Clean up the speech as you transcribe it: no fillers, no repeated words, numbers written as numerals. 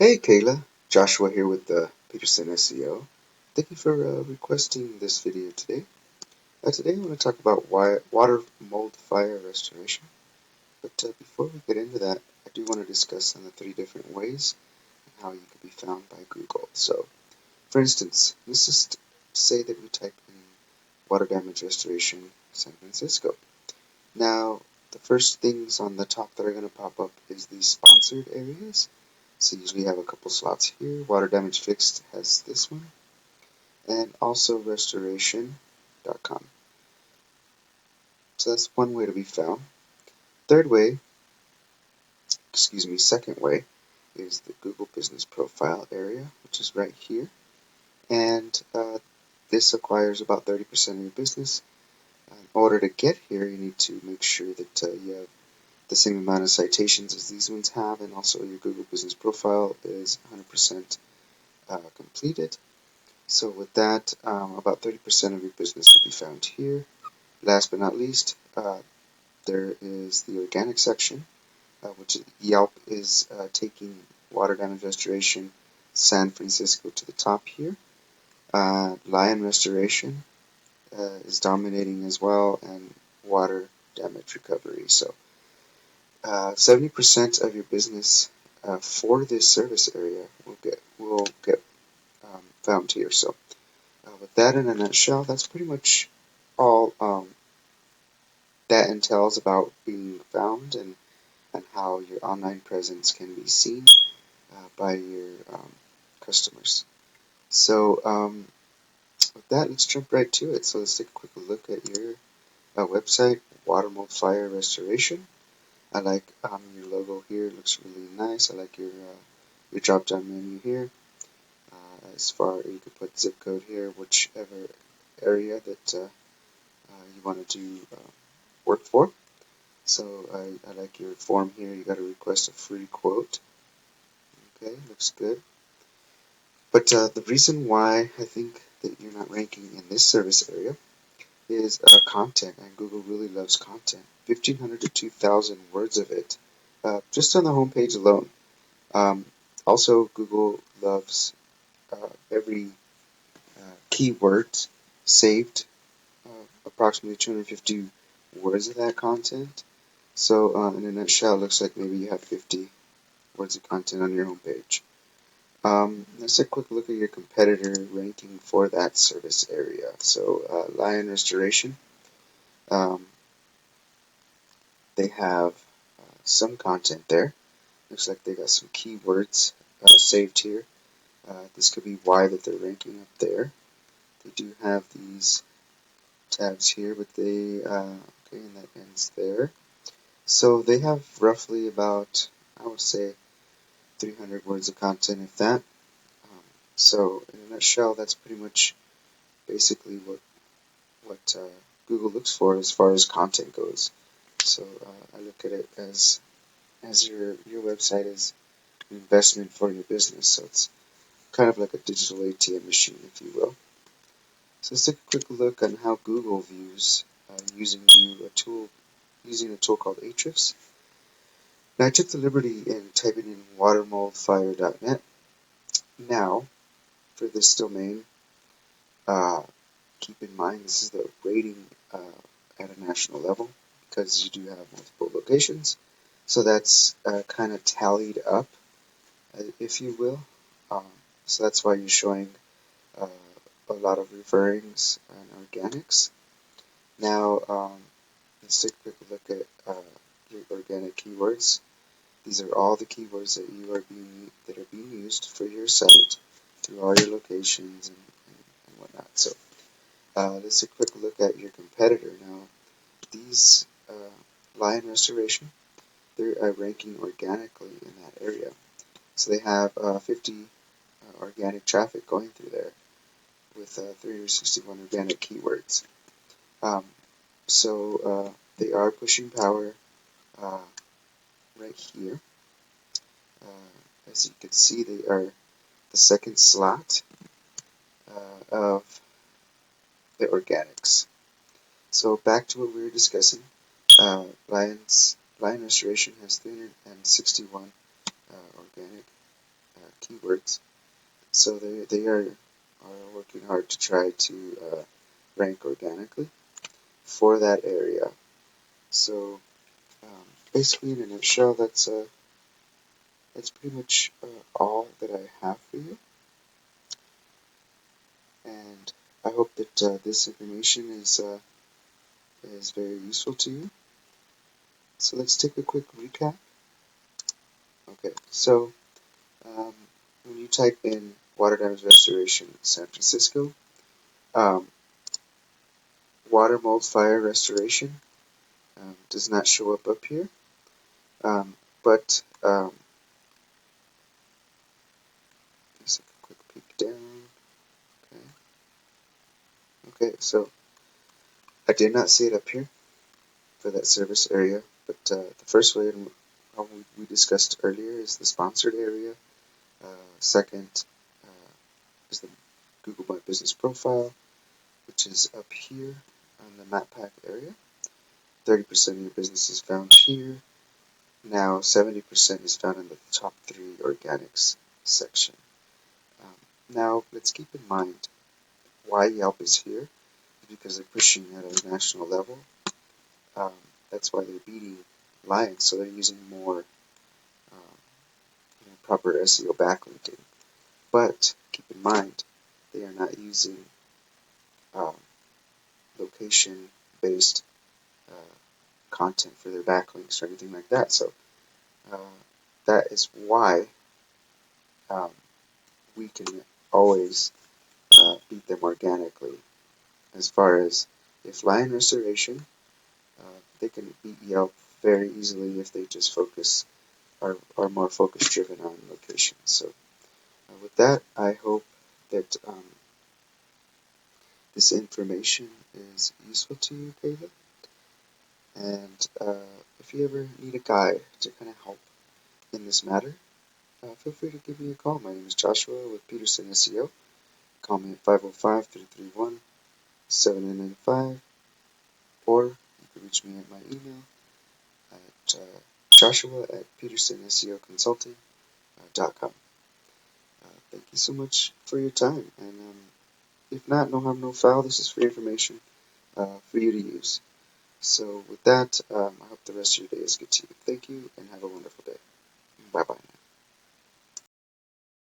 Hey Kayla, Joshua here with the Peterson SEO. Thank you for requesting this video today. Today I want to talk about water mold fire restoration. But before we get into that, I do want to discuss on the three different ways and how you can be found by Google. So, for instance, let's just say that we type in water damage restoration San Francisco. Now, the first things on the top that are going to pop up is the sponsored areas. So usually have a couple slots here. Water Damage Fixed has this one, and also restoration.com. So that's one way to be found. Second way is the Google Business Profile area, which is right here. And this acquires about 30% of your business. In order to get here, you need to make sure that you have the same amount of citations as these ones have, and also your Google Business Profile is 100% completed. So with that, about 30% of your business will be found here. Last but not least, there is the organic section, which Yelp is taking water damage restoration San Francisco to the top here. Lion restoration is dominating as well, and water damage recovery. So 70% of your business for this service area will get found here. So with that in a nutshell, that's pretty much all that entails about being found and how your online presence can be seen by your customers. So with that, let's jump right to it. So let's take a quick look at your website, Water Mold Fire Restoration. I like your logo here; it looks really nice. I like your drop-down menu here. As far you could put zip code here, whichever area that you want to do work for. So I like your form here. You got to request a free quote. Okay, looks good. But the reason why I think that you're not ranking in this service area is content, and Google really loves content. 1,500 to 2,000 words of it, just on the homepage alone. Um, Also, Google loves every keyword saved, approximately 250 words of that content. So, in a nutshell, it looks like maybe you have 50 words of content on your homepage. Let's take a quick look at your competitor ranking for that service area. So, Lion Restoration, um, they have some content there. Looks like they got some keywords saved here. This could be why that they're ranking up there. They do have these tabs here, but okay, and that ends there. So they have roughly about, I would say, 300 words of content, if that. So in a nutshell, that's pretty much basically what Google looks for as far as content goes. So I look at it as your website is an investment for your business. So it's kind of like a digital ATM machine, if you will. So let's take a quick look on how Google views using a tool called Ahrefs. Now I took the liberty in typing in watermoldfire.net. Now, for this domain, keep in mind this is the rating at a national level because you do have multiple locations. So that's kind of tallied up, if you will. So that's why you're showing uh, a lot of referrings and organics. Now, let's take a quick look at your organic keywords. These are all the keywords that are being used for your site through all your locations and whatnot. So let's take a quick look at your competitor. Now, these Lion Restoration, they're ranking organically in that area. So they have 50 organic traffic going through there with 361 organic keywords. So they are pushing power right here. As you can see, they are the second slot of the organics. So back to what we were discussing. Lion Restoration has 361 organic keywords. So they are working hard to try to rank organically for that area. So basically, in a nutshell, that's pretty much all that I have for you. And I hope that this information is very useful to you. So let's take a quick recap. Okay, so um, when you type in water damage restoration San Francisco, um, water mold fire restoration does not show up here, but let's take a quick peek down. Okay, so I did not see it up here for that service area, but the first way we discussed earlier is the sponsored area. Second is the Google My Business profile, which is up here on the map pack area. 30% of your business is found here. Now 70% is found in the top 3 organics section. Now let's keep in mind why Yelp is here, because they're pushing at a national level. Um, that's why they're beating Lions, so they're using more proper SEO backlinking. But keep in mind, they are not using um, location-based content for their backlinks or anything like that. So uh, that is why um, we can always beat them organically. As far as if Lion Restoration, they can beat Yelp very easily if they just are more focus driven on location. So with that, I hope that this information is useful to you, David. And if you ever need a guide to kind of help in this matter, feel free to give me a call. My name is Joshua with Peterson SEO. Call me at 505-331-7995, or you can reach me at my email at joshua@petersonseoconsulting.com. Thank you so much for your time, and if not, no harm, no foul. This is free information for you to use. So with that, I hope the rest of your day is good to you. Thank you, and have a wonderful day. Bye-bye.